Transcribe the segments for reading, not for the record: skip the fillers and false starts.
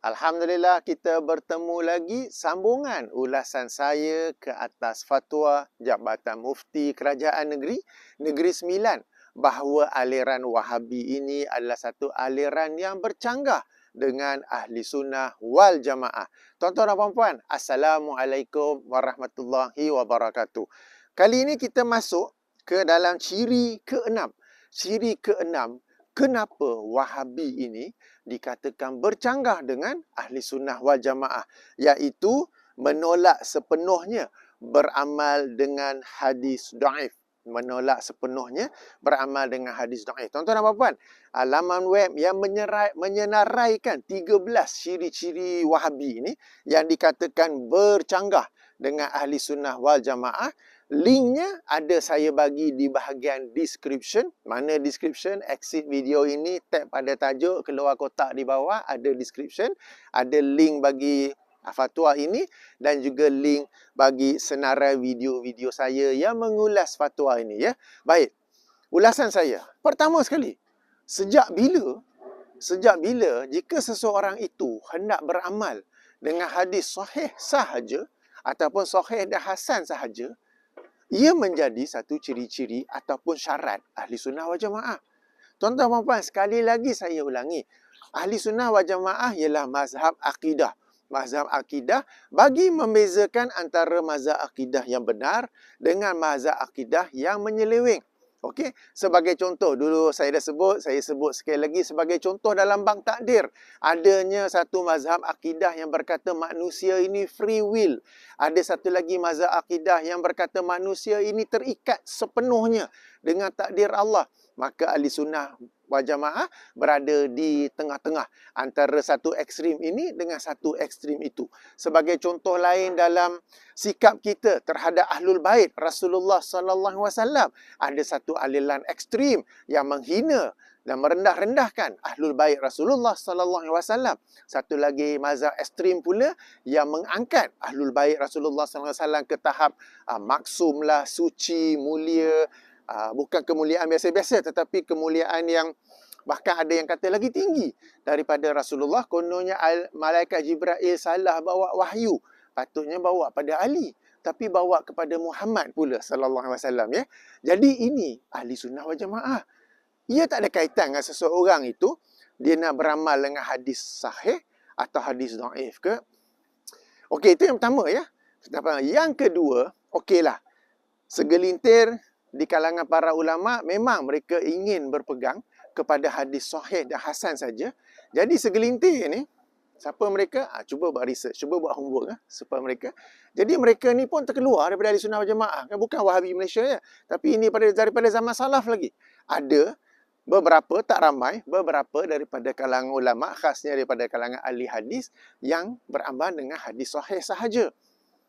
Alhamdulillah kita bertemu lagi sambungan ulasan saya ke atas fatwa Jabatan Mufti Kerajaan Negeri Sembilan bahawa aliran Wahabi ini adalah satu aliran yang bercanggah dengan Ahli Sunnah wal Jamaah. Tuan-tuan dan puan-puan, Assalamualaikum warahmatullahi wabarakatuh. Kali ini kita masuk ke dalam ciri keenam. Ciri keenam, kenapa Wahabi ini dikatakan bercanggah dengan Ahli Sunnah wal Jamaah, iaitu menolak sepenuhnya beramal dengan hadis dhaif. Menolak sepenuhnya beramal dengan hadis dhaif. Tuan-tuan dan puan-puan, laman web yang menyenaraikan 13 ciri-ciri Wahabi ini yang dikatakan bercanggah dengan Ahli Sunnah wal Jamaah. Linknya ada saya bagi di bahagian description. Mana description? Exit video ini, tap pada tajuk, keluar kotak di bawah, ada description. Ada link bagi fatwa ini dan juga link bagi senarai video-video saya yang mengulas fatwa ini, ya. Baik, ulasan saya. Pertama sekali, sejak bila jika seseorang itu hendak beramal dengan hadis sahih sahaja ataupun sahih dan hasan sahaja, ia menjadi satu ciri-ciri ataupun syarat Ahli Sunnah wal Jamaah. Tuan-tuan dan puan-puan, sekali lagi saya ulangi. Ahli Sunnah wal Jamaah ialah mazhab akidah. Mazhab akidah bagi membezakan antara mazhab akidah yang benar dengan mazhab akidah yang menyeleweng. Okey, sebagai contoh, dulu saya sebut sekali lagi sebagai contoh dalam bab takdir. Adanya satu mazhab akidah yang berkata manusia ini free will. Ada satu lagi mazhab akidah yang berkata manusia ini terikat sepenuhnya dengan takdir Allah. Maka Ahli Sunnah wal Jamaah berada di tengah-tengah antara satu ekstrim ini dengan satu ekstrim itu. Sebagai contoh lain dalam sikap kita terhadap Ahlul Bait Rasulullah sallallahu alaihi wasallam, ada satu aliran ekstrim yang menghina dan merendah-rendahkan Ahlul Bait Rasulullah sallallahu alaihi wasallam. Satu lagi mazhab ekstrim pula yang mengangkat Ahlul Bait Rasulullah sallallahu alaihi wasallam ke tahap maksumlah, suci, mulia. Bukan kemuliaan biasa-biasa, tetapi kemuliaan yang bahkan ada yang kata lagi tinggi daripada Rasulullah. Kononnya malaikat Jibril salah bawa wahyu, patutnya bawa pada Ali, tapi bawa kepada Muhammad pula sallallahu alaihi wasallam, ya. Jadi ini Ahli Sunnah wal Jamaah. Ia tak ada kaitan dengan seseorang itu dia nak beramal dengan hadis sahih atau hadis dhaif ke. Okey, itu yang pertama, ya. Yang kedua, okeylah, segelintir di kalangan para ulama memang mereka ingin berpegang kepada hadis sahih dan hasan saja. Jadi segelintir ni, siapa mereka? Cuba buat research, cuba buat homework supaya mereka. Jadi mereka ni pun terkeluar daripada Ahli Sunnah wal Jamaah. Kan bukan Wahabi Malaysia, ya. Tapi ini daripada zaman salaf lagi. Ada beberapa, tak ramai, beberapa daripada kalangan ulama, khasnya daripada kalangan ahli hadis yang beramal dengan hadis sahih sahaja.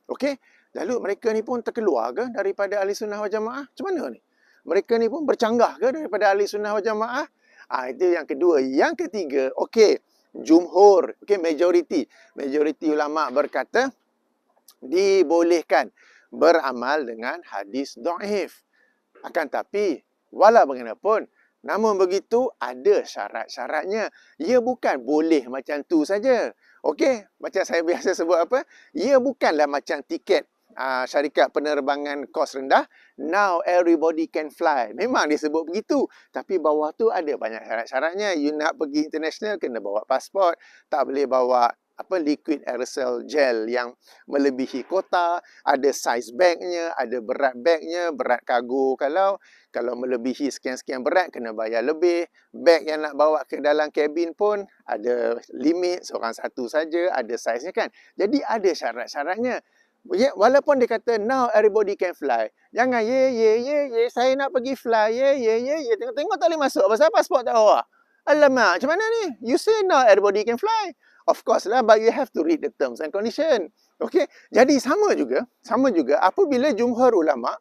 Okey? Lalu mereka ni pun terkeluar ke daripada Ahli Sunnah wal Jamaah? Macam mana ni? Mereka ni pun bercanggah ke daripada Ahli Sunnah wal Jamaah? Itu yang kedua. Yang ketiga, okey, jumhur, okey, majoriti ulama berkata dibolehkan beramal dengan hadis dhaif. Akan tapi, walau bagaimanapun, namun begitu ada syarat-syaratnya. Ia bukan boleh macam tu saja. Okey, macam saya biasa sebut apa? Ia bukanlah macam tiket syarikat penerbangan kos rendah, now everybody can fly. Memang dia sebut begitu, tapi bawah tu ada banyak syarat-syaratnya. You nak pergi international kena bawa pasport, tak boleh bawa liquid aerosol gel yang melebihi kota, ada size bagnya, ada berat bagnya, berat kargo kalau melebihi sekian-sekian berat kena bayar lebih. Bag yang nak bawa ke dalam kabin pun ada limit, seorang satu saja, ada saiznya, kan. Jadi ada syarat-syaratnya. Ya, walaupun dia kata now everybody can fly, jangan ye saya nak pergi fly, ye tengok tak boleh masuk pasal pasport tak bawa. Alamak, macam mana ni? You say now everybody can fly. Of course lah, but you have to read the terms and condition. Okey, jadi sama juga apabila jumhur ulama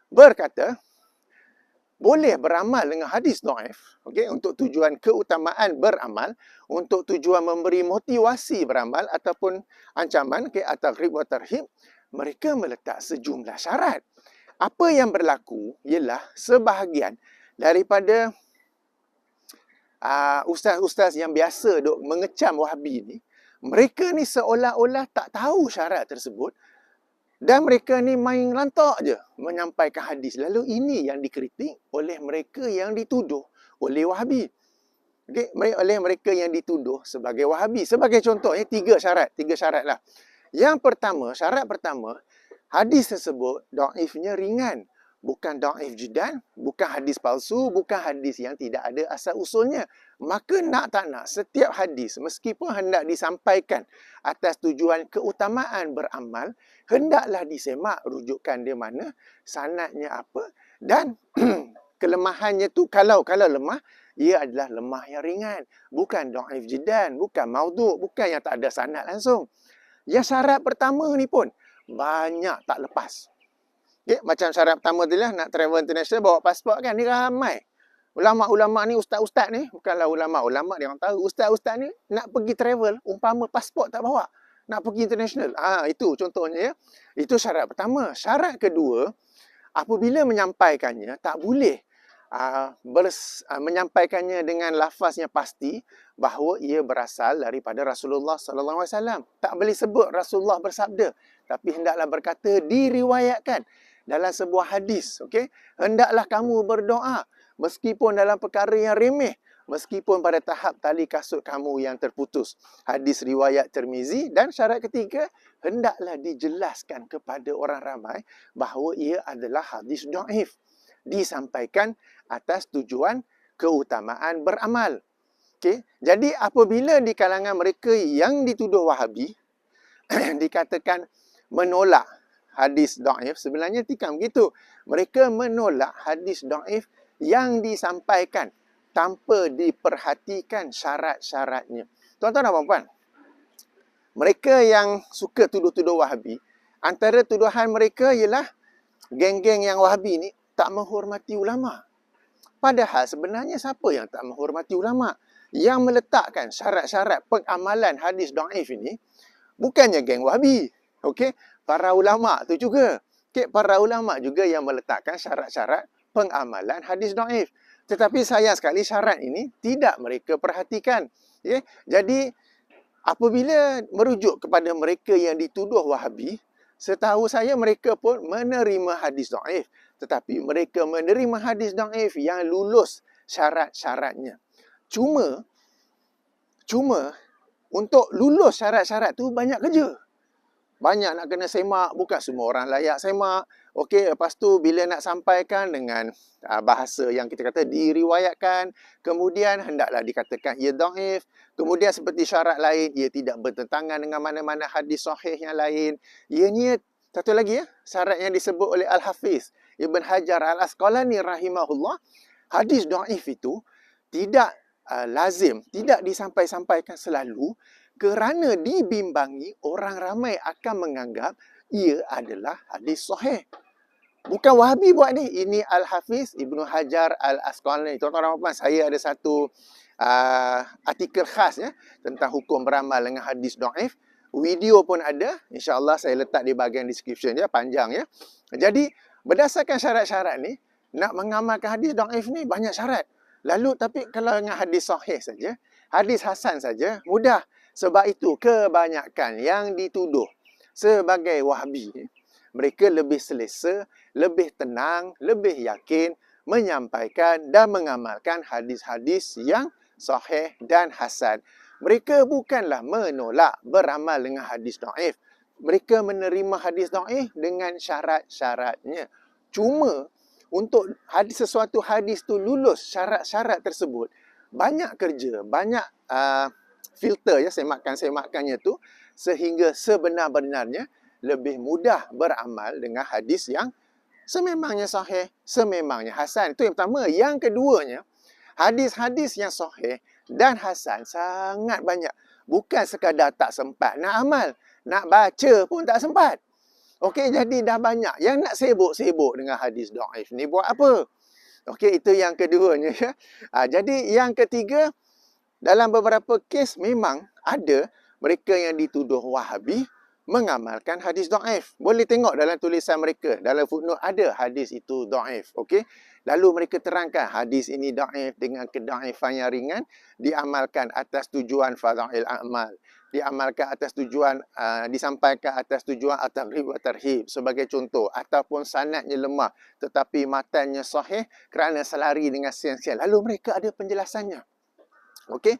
berkata boleh beramal dengan hadis dhaif, okey, untuk tujuan keutamaan beramal, untuk tujuan memberi motivasi beramal ataupun ancaman atau targhib wa tarhib, mereka meletak sejumlah syarat. Apa yang berlaku ialah sebahagian daripada ustaz-ustaz yang biasa duk mengecam Wahabi ni, Mereka ni seolah-olah tak tahu syarat tersebut dan mereka ni main lantak je menyampaikan hadis. Lalu ini yang dikritik oleh mereka yang dituduh oleh Wahabi. Okay? Oleh mereka yang dituduh sebagai Wahabi. Sebagai contoh, 3 syarat lah. Yang pertama, syarat pertama, hadis tersebut dhaifnya ringan. Bukan dhaif jiddan, bukan hadis palsu, bukan hadis yang tidak ada asal usulnya. Maka nak tak nak, setiap hadis meskipun hendak disampaikan atas tujuan keutamaan beramal, hendaklah disemak rujukan dia mana, sanadnya apa, dan kelemahannya tu kalau lemah, ia adalah lemah yang ringan. Bukan dhaif jiddan, bukan maudhu', bukan yang tak ada sanad langsung. Yang syarat pertama ni pun banyak tak lepas. Okay, macam syarat pertama tu lah, nak travel international bawa pasport kan, ni ramai. Ulama-ulama ni, ustaz-ustaz ni, bukanlah ulama-ulama dia orang tahu, ustaz-ustaz ni nak pergi travel, umpama pasport tak bawa, nak pergi international. Itu contohnya ya. Itu syarat pertama. Syarat kedua, apabila menyampaikannya, tak boleh menyampaikannya dengan lafaznya pasti bahawa ia berasal daripada Rasulullah sallallahu alaihi wasallam. Tak boleh sebut Rasulullah bersabda, tapi hendaklah berkata diriwayatkan dalam sebuah hadis, okey? Hendaklah kamu berdoa meskipun dalam perkara yang remeh, meskipun pada tahap tali kasut kamu yang terputus. Hadis riwayat Tirmizi. Dan syarat ketiga, hendaklah dijelaskan kepada orang ramai bahawa ia adalah hadis dhaif, disampaikan atas tujuan keutamaan beramal. Okey, jadi apabila di kalangan mereka yang dituduh Wahabi dikatakan menolak hadis dhaif, sebenarnya tidak begitu. Mereka menolak hadis dhaif yang disampaikan tanpa diperhatikan syarat-syaratnya. Tuan-tuan dan puan-puan, mereka yang suka tuduh-tuduh Wahabi, antara tuduhan mereka ialah geng-geng yang Wahabi ni tak menghormati ulama. Padahal sebenarnya siapa yang tak menghormati ulama? Yang meletakkan syarat-syarat pengamalan hadis dhaif ini bukannya geng Wahabi. Okey, para ulama tu juga. Okey, para ulama juga yang meletakkan syarat-syarat pengamalan hadis dhaif. Tetapi sayang sekali syarat ini tidak mereka perhatikan. Okey, jadi apabila merujuk kepada mereka yang dituduh Wahabi, setahu saya mereka pun menerima hadis dhaif, tetapi mereka menerima hadis dhaif yang lulus syarat-syaratnya. Cuma untuk lulus syarat-syarat tu banyak kerja. Banyak nak kena semak, bukan semua orang layak semak. Okey, lepas tu bila nak sampaikan dengan bahasa yang kita kata diriwayatkan, kemudian hendaklah dikatakan ia dhaif. Kemudian seperti syarat lain, ia tidak bertentangan dengan mana-mana hadis sahih yang lain. Ianya satu lagi ya, syarat yang disebut oleh Al-Hafiz Ibn Hajar Al-Asqalani rahimahullah, hadis dhaif itu tidak lazim, tidak disampaikan selalu kerana dibimbangi orang ramai akan menganggap ia adalah hadis sahih. Bukan Wahabi buat ni, ini Al-Hafiz Ibn Hajar Al-Asqalani. Tuan-tuan dan puan, saya ada satu artikel khas ya tentang hukum beramal dengan hadis dhaif. Video pun ada, insya-Allah saya letak di bahagian description ya, panjang ya. Jadi berdasarkan syarat-syarat ni, nak mengamalkan hadis dhaif ni banyak syarat. Lalu tapi kalau dengan hadis sahih saja, hadis hasan saja, mudah. Sebab itu kebanyakan yang dituduh sebagai Wahabi, mereka lebih selesa, lebih tenang, lebih yakin menyampaikan dan mengamalkan hadis-hadis yang sahih dan hasan. Mereka bukanlah menolak beramal dengan hadis dhaif. Mereka menerima hadis dhaif dengan syarat-syaratnya. Cuma untuk sesuatu hadis tu lulus syarat-syarat tersebut, banyak kerja, banyak filter ya, semakan-semakannya tu, sehingga sebenar-benarnya lebih mudah beramal dengan hadis yang sememangnya sahih, sememangnya hasan. Itu yang pertama. Yang keduanya, hadis-hadis yang sahih dan hasan sangat banyak. Bukan sekadar tak sempat nak amal, nak baca pun tak sempat. Okey, jadi dah banyak. Yang nak sibuk-sibuk dengan hadis dhaif ni buat apa? Okey, itu yang keduanya ya. Jadi yang ketiga, dalam beberapa kes memang ada mereka yang dituduh Wahabi mengamalkan hadis dhaif. Boleh tengok dalam tulisan mereka, dalam footnote ada hadis itu dhaif. Okey. Lalu mereka terangkan hadis ini dhaif dengan kedaifan yang ringan, diamalkan atas tujuan fadhail a'mal, diamalkan atas tujuan disampaikan atas tujuan at-targhib wa tarhib sebagai contoh, ataupun sanadnya lemah tetapi matannya sahih kerana selari dengan siang-siang. Lalu mereka ada penjelasannya. Okey.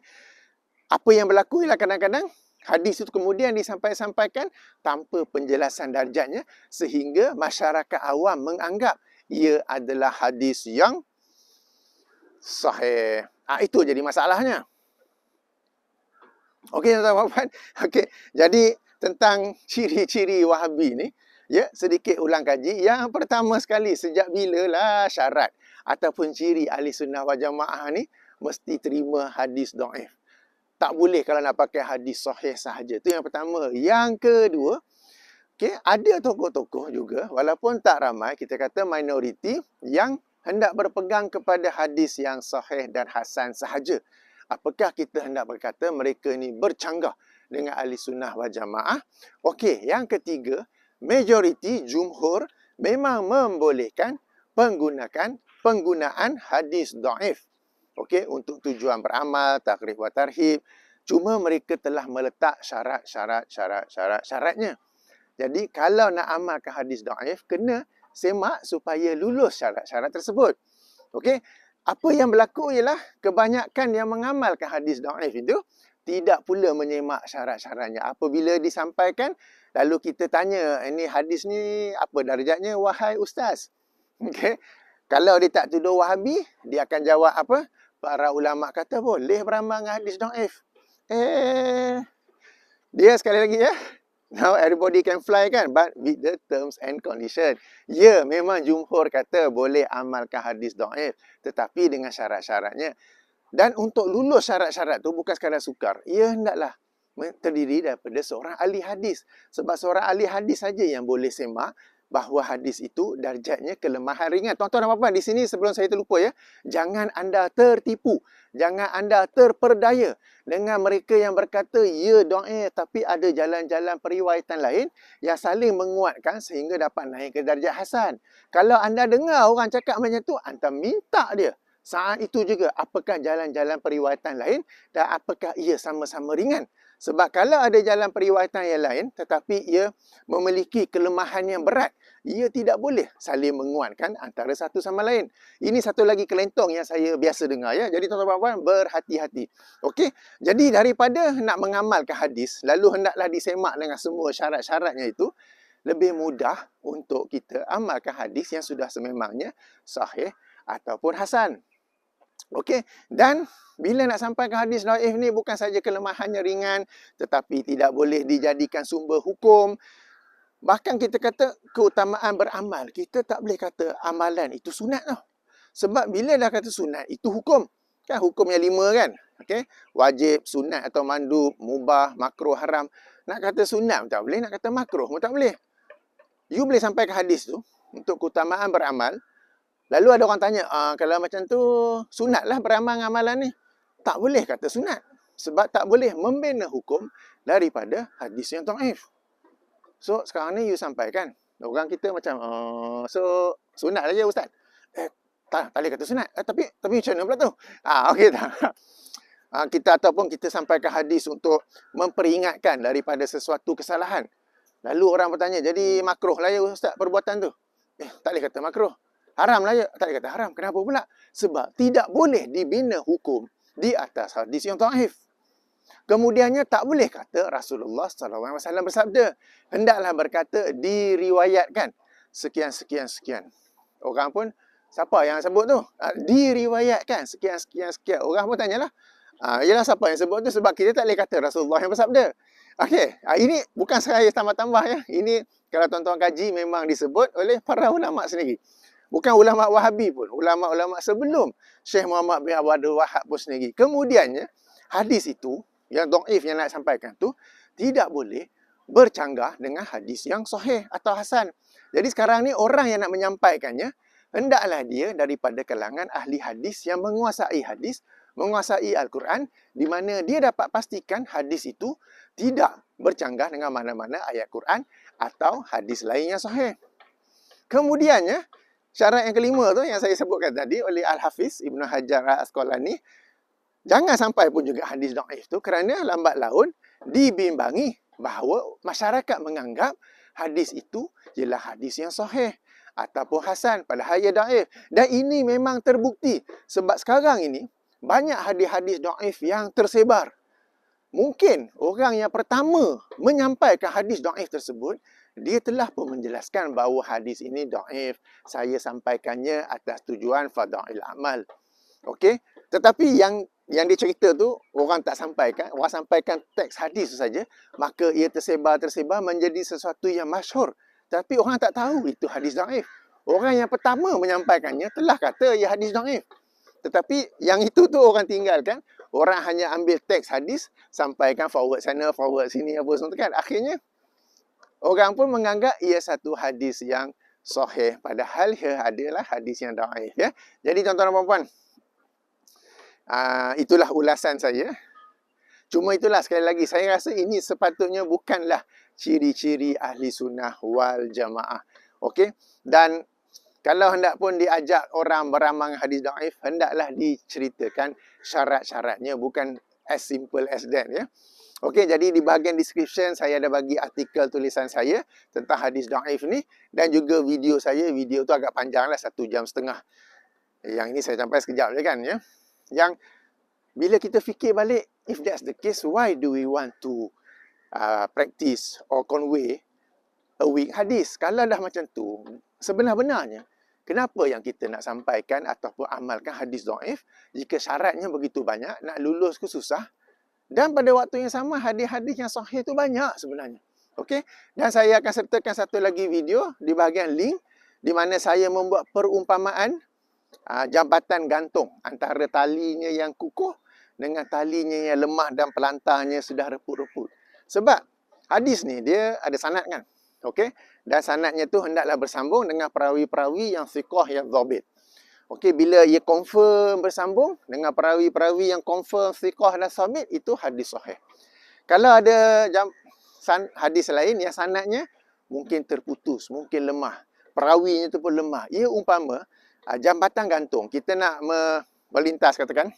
Apa yang berlaku ialah kadang-kadang hadis itu kemudian disampaikan tanpa penjelasan darjatnya sehingga masyarakat awam menganggap ia adalah hadis yang sahih. Itu jadi masalahnya. Okey, tuan-tuan puan. Okey, jadi tentang ciri-ciri Wahabi ni, ya, sedikit ulang kaji. Yang pertama sekali, sejak bilalah syarat ataupun ciri ahli sunnah wal jamaah ni mesti terima hadis dhaif. Tak boleh kalau nak pakai hadis sahih sahaja. Itu yang pertama. Yang kedua, okay, ada tokoh-tokoh juga, walaupun tak ramai, kita kata minoriti, yang hendak berpegang kepada hadis yang sahih dan hasan sahaja. Apakah kita hendak berkata mereka ni bercanggah dengan ahli sunnah wal jamaah? Okey, yang ketiga, majoriti, jumhur, memang membolehkan penggunaan hadis dhaif. Okey, untuk tujuan beramal, takrif wa tarhib. Cuma mereka telah meletak syaratnya. Jadi kalau nak amalkan hadis dhaif, kena semak supaya lulus syarat-syarat tersebut. Okey, apa yang berlaku ialah kebanyakan yang mengamalkan hadis dhaif itu tidak pula menyemak syarat-syaratnya. Apabila disampaikan, lalu kita tanya, ini hadis ni apa darjatnya wahai ustaz? Okey, kalau dia tak tuduh Wahabi, dia akan jawab apa? Para ulama kata boleh beramal dengan hadis dhaif. Dia sekali lagi ya. Now everybody can fly kan, but with the terms and condition. Ya, memang jumhur kata boleh amalkan hadis dhaif, tetapi dengan syarat-syaratnya. Dan untuk lulus syarat-syarat tu bukan sekadar sukar. Ia hendaklah terdiri daripada seorang ahli hadis. Sebab seorang ahli hadis saja yang boleh semak bahawa hadis itu darjatnya kelemahan ringan. Tuan-tuan dan puan-puan, di sini sebelum saya terlupa ya, jangan anda tertipu, jangan anda terperdaya dengan mereka yang berkata ya dhaif tapi ada jalan-jalan periwayatan lain yang saling menguatkan sehingga dapat naik ke darjat hasan. Kalau anda dengar orang cakap macam tu, anda minta dia saat itu juga apakah jalan-jalan periwayatan lain dan apakah ia sama-sama ringan. Sebab kalau ada jalan periwayatan yang lain tetapi ia memiliki kelemahan yang berat, ia tidak boleh saling menguatkan antara satu sama lain. Ini satu lagi kelentong yang saya biasa dengar ya. Jadi tuan-tuan dan puan-puan berhati-hati. Okey. Jadi daripada nak mengamalkan hadis, lalu hendaklah disemak dengan semua syarat-syaratnya itu, lebih mudah untuk kita amalkan hadis yang sudah sememangnya sahih ataupun hasan. Okey, dan bila nak sampai ke hadis dhaif ni bukan saja kelemahannya ringan tetapi tidak boleh dijadikan sumber hukum. Bahkan kita kata keutamaan beramal, kita tak boleh kata amalan itu sunat tau. Sebab bila dah kata sunat itu hukum. Kan hukumnya 5 kan? Okey, wajib, sunat atau mandub, mubah, makruh, haram. Nak kata sunat pun tak boleh, nak kata makruh pun tak boleh. You boleh sampai ke hadis tu untuk keutamaan beramal. Lalu ada orang tanya, kalau macam tu sunatlah beramal dengan amalan ni. Tak boleh kata sunat. Sebab tak boleh membina hukum daripada hadis yang dhaif. So sekarang ni you sampaikan. Orang kita macam, so sunat saja ustaz. Tak boleh kata sunat. Tapi macam mana pula tu? Okey tak? Kita ataupun kita sampaikan hadis untuk memperingatkan daripada sesuatu kesalahan. Lalu orang bertanya, jadi makruh lah ya ustaz perbuatan tu? Tak boleh kata makruh. Haram lah ya. Tak boleh kata haram. Kenapa pula? Sebab tidak boleh dibina hukum di atas hadis yang dhaif. Kemudiannya tak boleh kata Rasulullah SAW bersabda. Hendaklah berkata diriwayatkan sekian. Orang pun, siapa yang sebut tu? Diriwayatkan sekian. Orang pun tanyalah. Ialah siapa yang sebut tu? Sebab kita tak boleh kata Rasulullah yang bersabda. Okey, ini bukan saya tambah-tambah ya. Ini kalau tuan-tuan kaji memang disebut oleh para ulama sendiri. Bukan ulama Wahabi pun, ulama-ulama sebelum Syekh Muhammad bin Abdul Wahab pun sendiri. Kemudiannya, hadis itu, yang dhaif yang nak sampaikan tu, tidak boleh bercanggah dengan hadis yang sahih atau hasan. Jadi sekarang ni orang yang nak menyampaikannya, hendaklah dia daripada kalangan ahli hadis yang menguasai hadis, menguasai Al-Quran, di mana dia dapat pastikan hadis itu tidak bercanggah dengan mana-mana ayat Quran atau hadis lain yang sahih. Kemudiannya, Syarat yang kelima tu yang saya sebutkan tadi oleh Al-Hafiz Ibn Hajar Al-Asqalani, jangan sampai pun juga hadis dhaif tu, kerana lambat laun dibimbangi bahawa masyarakat menganggap hadis itu ialah hadis yang sahih ataupun hasan, padahal ia dhaif. Dan ini memang terbukti sebab sekarang ini banyak hadis-hadis dhaif yang tersebar. Mungkin orang yang pertama menyampaikan hadis dhaif tersebut, dia telah pun menjelaskan bahawa hadis ini dhaif. Saya sampaikannya atas tujuan fadail amal. Okey, tetapi yang dia cerita tu orang tak sampaikan, orang sampaikan teks hadis tu saja, maka ia tersebar menjadi sesuatu yang masyhur. Tapi orang tak tahu itu hadis dhaif. Orang yang pertama menyampaikannya telah kata ia hadis dhaif. Tetapi yang itu tu orang tinggalkan. Orang hanya ambil teks hadis, sampaikan forward sana, forward sini, apa semua kan. Akhirnya, orang pun menganggap ia satu hadis yang sahih. Padahal ia adalah hadis yang dhaif. Ya? Jadi tuan-tuan dan puan-puan, itulah ulasan saya. Cuma itulah sekali lagi, saya rasa ini sepatutnya bukanlah ciri-ciri ahli sunnah wal jamaah. Okey? Dan kalau hendak pun diajak orang beramal hadis dhaif, hendaklah diceritakan syarat-syaratnya, bukan as simple as that. Ya. Okey, jadi di bahagian description saya ada bagi artikel tulisan saya tentang hadis dhaif ni, dan juga video saya. Video tu agak panjang lah, 1 jam setengah. Yang ini saya sampai sekejap je kan. Ya. Yang bila kita fikir balik, if that's the case, why do we want to practice or convey a weak hadis? Kalau dah macam tu, sebenar-benarnya, kenapa yang kita nak sampaikan ataupun amalkan hadis dhaif jika syaratnya begitu banyak, nak lulus ke susah? Dan pada waktu yang sama, hadis-hadis yang sahih tu banyak sebenarnya. Okey? Dan saya akan sertakan satu lagi video di bahagian link di mana saya membuat perumpamaan jambatan gantung antara talinya yang kukuh dengan talinya yang lemah dan pelantarnya sudah reput-reput. Sebab hadis ni dia ada sanad kan? Okey? Dan sanadnya tu hendaklah bersambung dengan perawi-perawi yang thiqah, yang dhabit. Okey, bila ia confirm bersambung dengan perawi-perawi yang confirm thiqah dan dhabit, itu hadis sahih. Kalau ada hadis lain yang sanadnya mungkin terputus, mungkin lemah, perawinya tu pun lemah, ia umpama jambatan gantung. Kita nak melintas, katakan,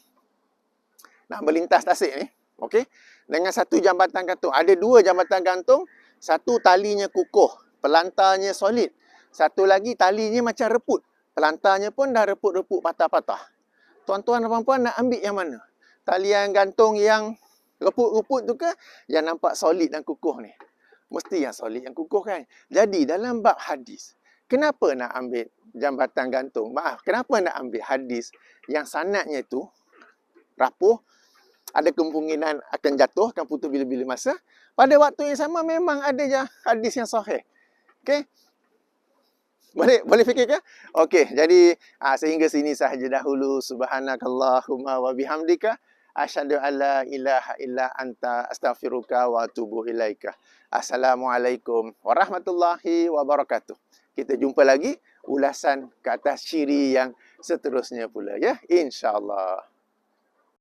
nak melintas tasik ni, okey, dengan satu jambatan gantung. Ada 2 jambatan gantung, satu talinya kukuh, pelantarnya solid. Satu lagi talinya macam reput. Pelantarnya pun dah reput-reput, patah-patah. Tuan-tuan dan puan-puan nak ambil yang mana? Tali yang gantung yang reput-reput tu ke? Yang nampak solid dan kukuh ni? Mesti yang solid, yang kukuh kan? Jadi dalam bab hadis, kenapa nak ambil jambatan gantung? Maaf, kenapa nak ambil hadis yang sanadnya tu rapuh, ada kemungkinan akan jatuh, akan putus bila-bila masa. Pada waktu yang sama memang ada je hadis yang sahih. Okey? Boleh fikir ke? Okey, jadi sehingga sini sahaja dahulu. Subhanakallahumma wa bihamdika asyhadu an la ilaha illa anta astaghfiruka wa atubu ilaika. Assalamualaikum warahmatullahi wabarakatuh. Kita jumpa lagi ulasan ke atas ciri yang seterusnya pula ya, insya-Allah.